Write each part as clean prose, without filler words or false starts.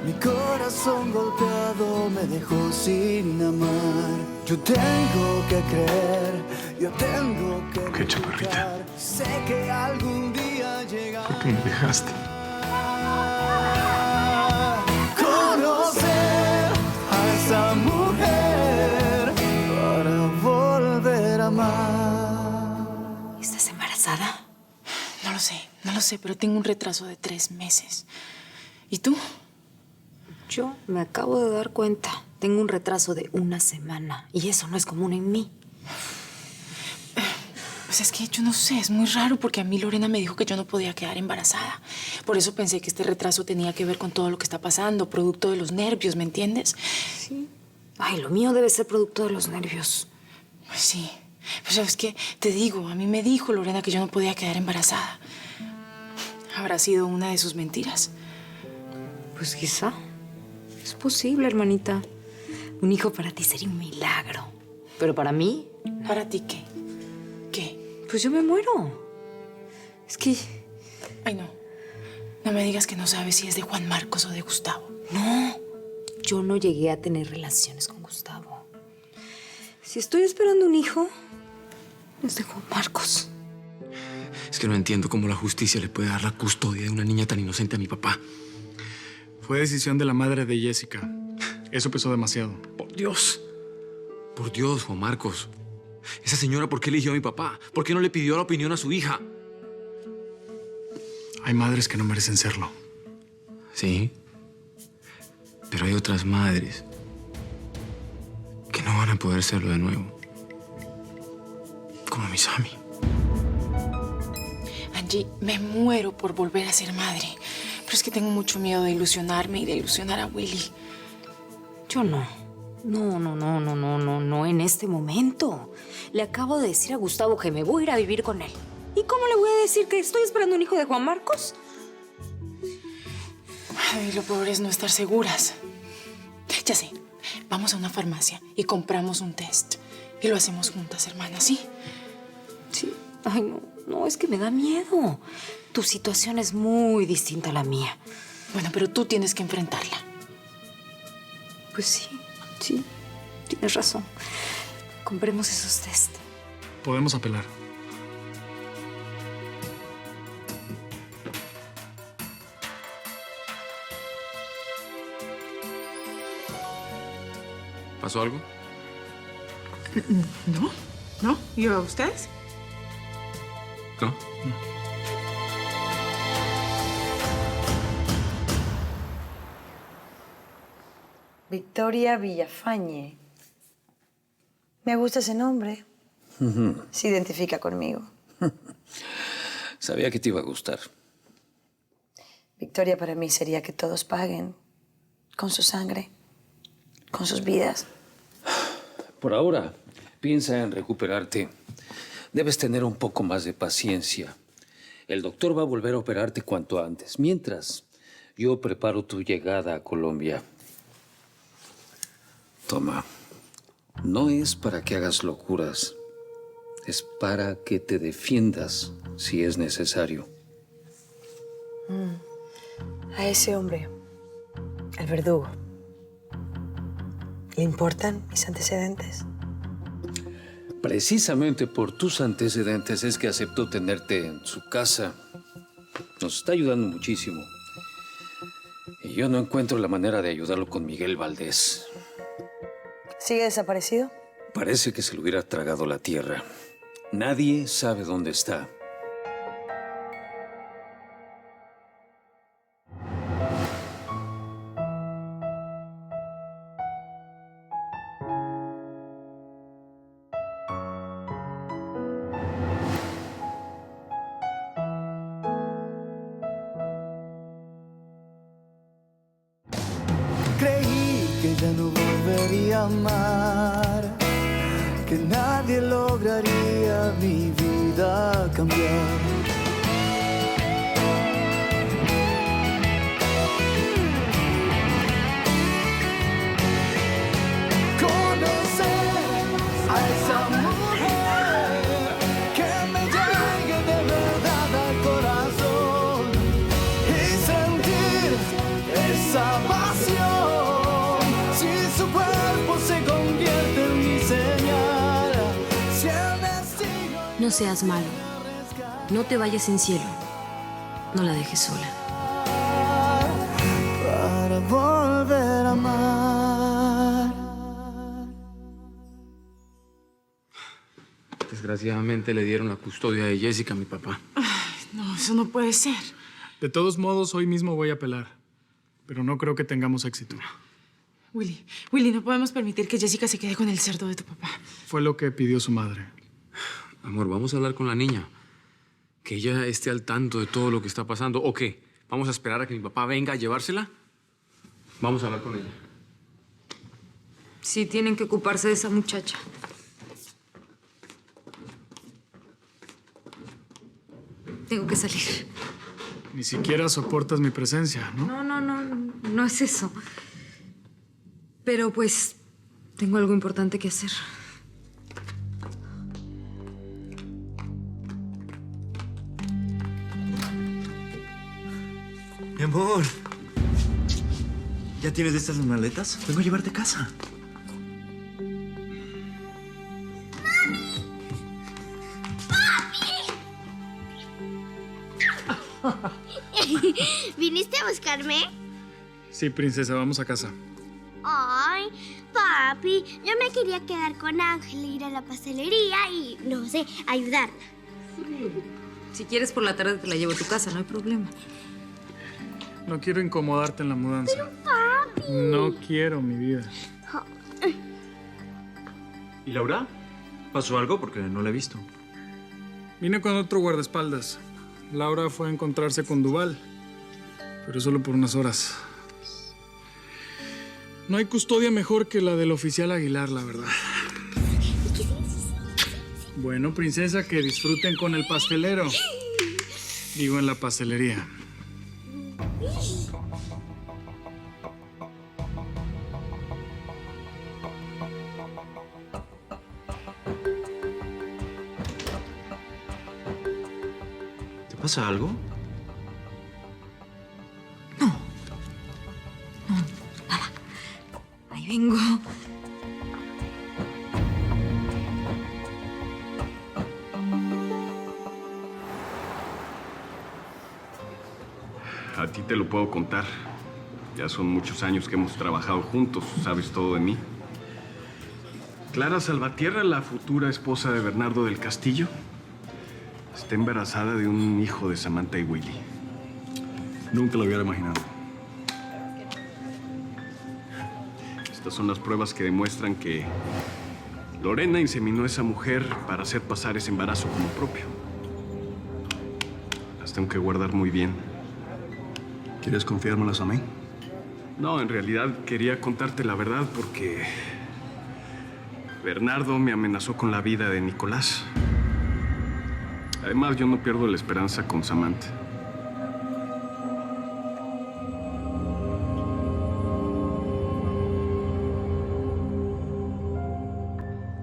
Mi corazón golpeado me dejó sin amar. Yo tengo que creer, yo tengo que ¿Por qué, chaparrita? sé que algún día llegará. ¿Por qué me dejaste? Conocer a esa mujer para volver a amar. ¿Estás embarazada? No lo sé, pero tengo un retraso de 3 meses. ¿Y tú? Yo me acabo de dar cuenta. Tengo un retraso de 1 semana y eso no es común en mí. Pues es que yo no sé, es muy raro porque a mí Lorena me dijo que yo no podía quedar embarazada. Por eso pensé que este retraso tenía que ver con todo lo que está pasando, producto de los nervios, ¿me entiendes? Sí. Ay, lo mío debe ser producto de los nervios. Pues sí. Pero es que te digo, a mí me dijo Lorena que yo no podía quedar embarazada. ¿Habrá sido una de sus mentiras? Pues quizá. Es posible, hermanita. Un hijo para ti sería un milagro. Pero para mí, ¿Para ti qué? ¿Qué? pues yo me muero. Es que... Ay, no. No me digas que no sabes si es de Juan Marcos o de Gustavo. No, yo no llegué a tener relaciones con Gustavo. Si estoy esperando un hijo, es de Juan Marcos. Es que no entiendo cómo la justicia le puede dar la custodia de una niña tan inocente a mi papá. Fue decisión de la madre de Jessica. Eso pesó demasiado. Por Dios. Por Dios, Juan Marcos. Esa señora, ¿por qué eligió a mi papá? ¿Por qué no le pidió la opinión a su hija? Hay madres que no merecen serlo. Sí. Pero hay otras madres que no van a poder serlo de nuevo. Como mi Sammy. Angie, me muero por volver a ser madre. Pero es que tengo mucho miedo de ilusionarme y de ilusionar a Willy. Yo no. No en este momento. Le acabo de decir a Gustavo que me voy a ir a vivir con él. ¿Y cómo le voy a decir que estoy esperando un hijo de Juan Marcos? Ay, lo peor es no estar seguras. Ya sé, vamos a una farmacia y compramos un test. Y lo hacemos juntas, hermanas, ¿sí? Sí. Ay, no, es que me da miedo. Tu situación es muy distinta a la mía. Bueno, pero tú tienes que enfrentarla. Pues sí, tienes razón. Compremos esos test. Podemos apelar. ¿Pasó algo? No. ¿Y a ustedes? ¿No? Victoria Villafañe. Me gusta ese nombre. Se identifica conmigo. Sabía que te iba a gustar. Victoria para mí sería que todos paguen con su sangre, con sus vidas. Por ahora, piensa en recuperarte. Debes tener un poco más de paciencia. El doctor va a volver a operarte cuanto antes. Mientras, yo preparo tu llegada a Colombia. Toma. No es para que hagas locuras. Es para que te defiendas si es necesario. A ese hombre, el verdugo, ¿le importan mis antecedentes? Precisamente por tus antecedentes es que aceptó tenerte en su casa. Nos está ayudando muchísimo. Y yo no encuentro la manera de ayudarlo con Miguel Valdés. ¿Sigue desaparecido? Parece que se le hubiera tragado la tierra. Nadie sabe dónde está. Creí que ya no volvería a amar, que nadie lograría mi vida cambiar. Conocer a esa mujer que me llegue de verdad al corazón y sentir esa pasión. no seas malo. No te vayas sin cielo. No la dejes sola. Para volver a amar. Desgraciadamente le dieron la custodia de Jessica a mi papá. No, eso no puede ser. De todos modos, hoy mismo voy a apelar. Pero no creo que tengamos éxito. Willy, no podemos permitir que Jessica se quede con el cerdo de tu papá. Fue lo que pidió su madre. Amor, vamos a hablar con la niña. Que ella esté al tanto de todo lo que está pasando. ¿O qué? ¿Vamos a esperar a que mi papá venga a llevársela? Vamos a hablar con ella. Sí, tienen que ocuparse de esa muchacha. Tengo que salir. Ni siquiera soportas mi presencia, ¿no? No es eso. Pero pues tengo algo importante que hacer. Mi amor. ¿Ya tienes listas las maletas? Vengo a llevarte a casa. ¿Viniste a buscarme? Sí, princesa, vamos a casa. Ay, papi, yo me quería quedar con Ángel, ir a la pastelería y, no sé, ayudarla. Si quieres, por la tarde te la llevo a tu casa, no hay problema. No quiero incomodarte en la mudanza. Pero, papi. No quiero, mi vida. ¿Y Laura? ¿Pasó algo? Porque no la he visto. Vine con otro guardaespaldas. Laura fue a encontrarse con Duval, pero solo por unas horas. No hay custodia mejor que la del oficial Aguilar, la verdad. Bueno, princesa, que disfruten con el pastelero. Digo, en la pastelería. ¿Te pasa algo? Ahí vengo. A ti te lo puedo contar. Ya son muchos años que hemos trabajado juntos, sabes todo de mí. Clara Salvatierra, la futura esposa de Bernardo del Castillo, está embarazada de un hijo de Samantha y Willy. Nunca lo hubiera imaginado. Estas son las pruebas que demuestran que Lorena inseminó a esa mujer para hacer pasar ese embarazo como propio. Las tengo que guardar muy bien. ¿Quieres confiármelas a mí? No, en realidad quería contarte la verdad porque Bernardo me amenazó con la vida de Nicolás. Además, yo no pierdo la esperanza con Samantha.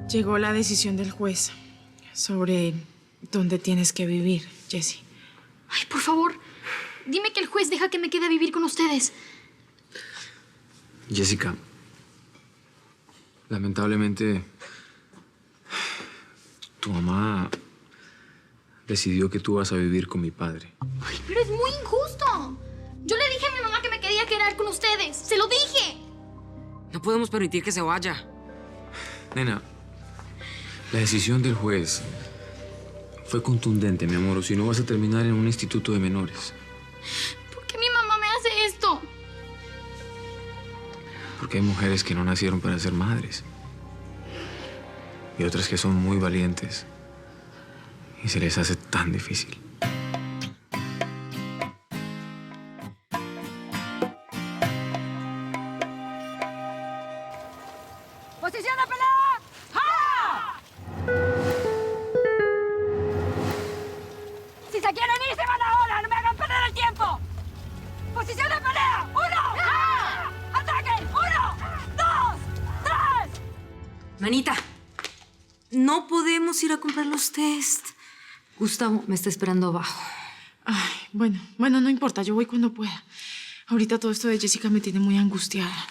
Llegó la decisión del juez sobre dónde tienes que vivir, Jessie. Ay, por favor, dime que el juez deja que me quede a vivir con ustedes. Jessica, lamentablemente, tu mamá decidió que tú vas a vivir con mi padre. Ay, pero es muy injusto. Yo le dije a mi mamá que me quería quedar con ustedes. ¡Se lo dije! No podemos permitir que se vaya. Nena, la decisión del juez fue contundente, mi amor, o si no vas a terminar en un instituto de menores. ¿Por qué mi mamá me hace esto? Porque hay mujeres que no nacieron para ser madres. Y otras que son muy valientes. Y se les hace tan difícil. ¡Posición de pelea! ¡Ja! Si se quieren ir, se van ahora. ¡No me hagan perder el tiempo! ¡Posición de pelea! ¡1! ¡Ja! ¡Ataquen! ¡1! ¡2! ¡3! Manita, no podemos ir a comprar los test. Gustavo me está esperando abajo. Ay, bueno, no importa. Yo voy cuando pueda. Ahorita todo esto de Jessica me tiene muy angustiada.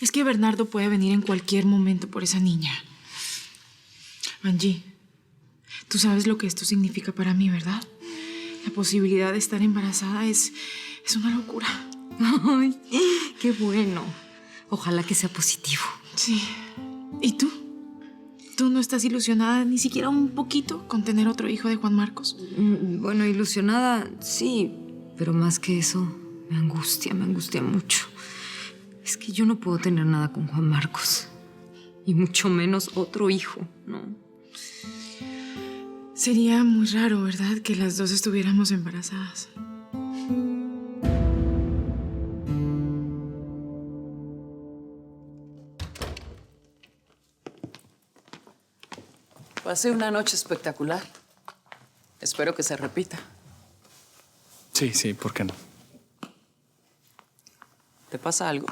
Es que Bernardo puede venir en cualquier momento por esa niña. Angie, Tú sabes lo que esto significa para mí, ¿verdad? La posibilidad de estar embarazada es una locura. Ay, qué bueno. Ojalá que sea positivo. Sí. ¿Y tú? ¿Tú no estás ilusionada ni siquiera un poquito con tener otro hijo de Juan Marcos? Bueno, ilusionada, sí. Pero más que eso, me angustia mucho. Es que yo no puedo tener nada con Juan Marcos. Y mucho menos otro hijo, ¿no? Sería muy raro, ¿verdad? Que las dos estuviéramos embarazadas. Pasé una noche espectacular. Espero que se repita. Sí, ¿por qué no? ¿Te pasa algo?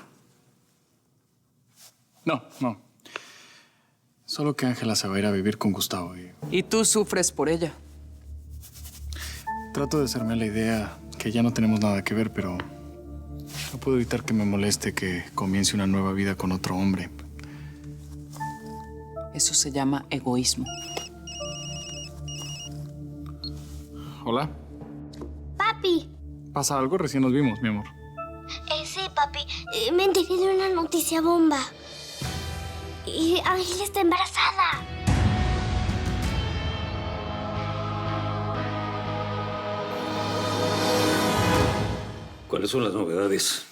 No. Solo que Ángela se va a ir a vivir con Gustavo Y tú sufres por ella. trato de hacerme la idea que ya no tenemos nada que ver, pero no puedo evitar que me moleste que comience una nueva vida con otro hombre. Eso se llama egoísmo. Hola. Papi. ¿Pasa algo? Recién nos vimos, mi amor. Sí, papi. Me enteré de una noticia bomba. Y Ángela está embarazada. ¿Cuáles son las novedades?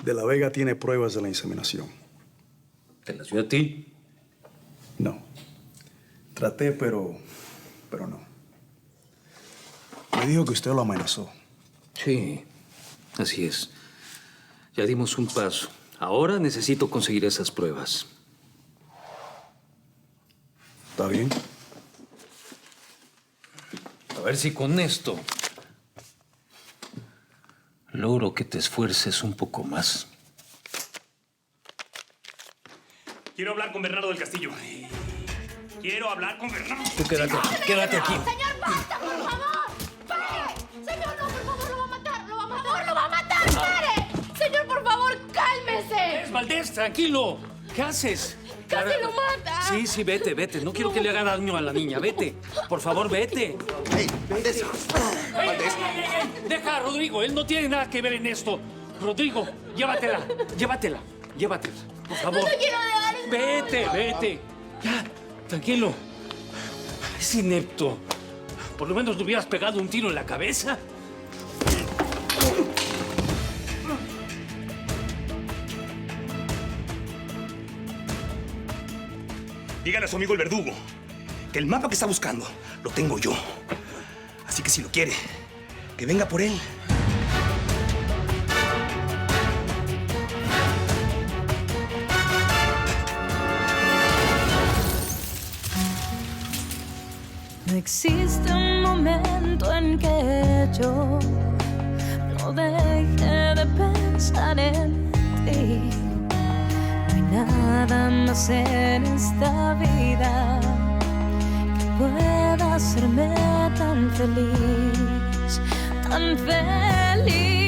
De la Vega tiene pruebas de la inseminación. ¿Te las dio a ti? No. Traté, pero no. Me dijo que usted lo amenazó. Sí, así es. Ya dimos un paso. Ahora necesito conseguir esas pruebas. ¿Está bien? A ver si con esto logro que te esfuerces un poco más. Quiero hablar con Bernardo del Castillo. Quiero hablar con Bernardo. Tú quédate aquí. ¡Señor, basta, por favor! ¡Pare! ¡Señor, no, por favor, lo va a matar! ¡Lo va a matar! ¡Lo va a matar! ¡Pare! ¡Señor, por favor, cálmese! Valdés, tranquilo. ¿Qué haces? ¡Casi lo mata! Sí, vete. No quiero que le haga daño a la niña. Vete. Por favor, vete. ¡Ey, Valdés! ¡Ey! Deja a Rodrigo. Él no tiene nada que ver en esto. Rodrigo, llévatela. Por favor. ¡No quiero dejar! Vete. Ya, tranquilo. Es inepto. Por lo menos le hubieras pegado un tiro en la cabeza. Dígale a su amigo el verdugo que el mapa que está buscando lo tengo yo. Así que si lo quiere, que venga por él. No existe un momento en que yo no deje de pensar en ti. No hay nada más en esta vida que pueda hacerme tan feliz, tan feliz.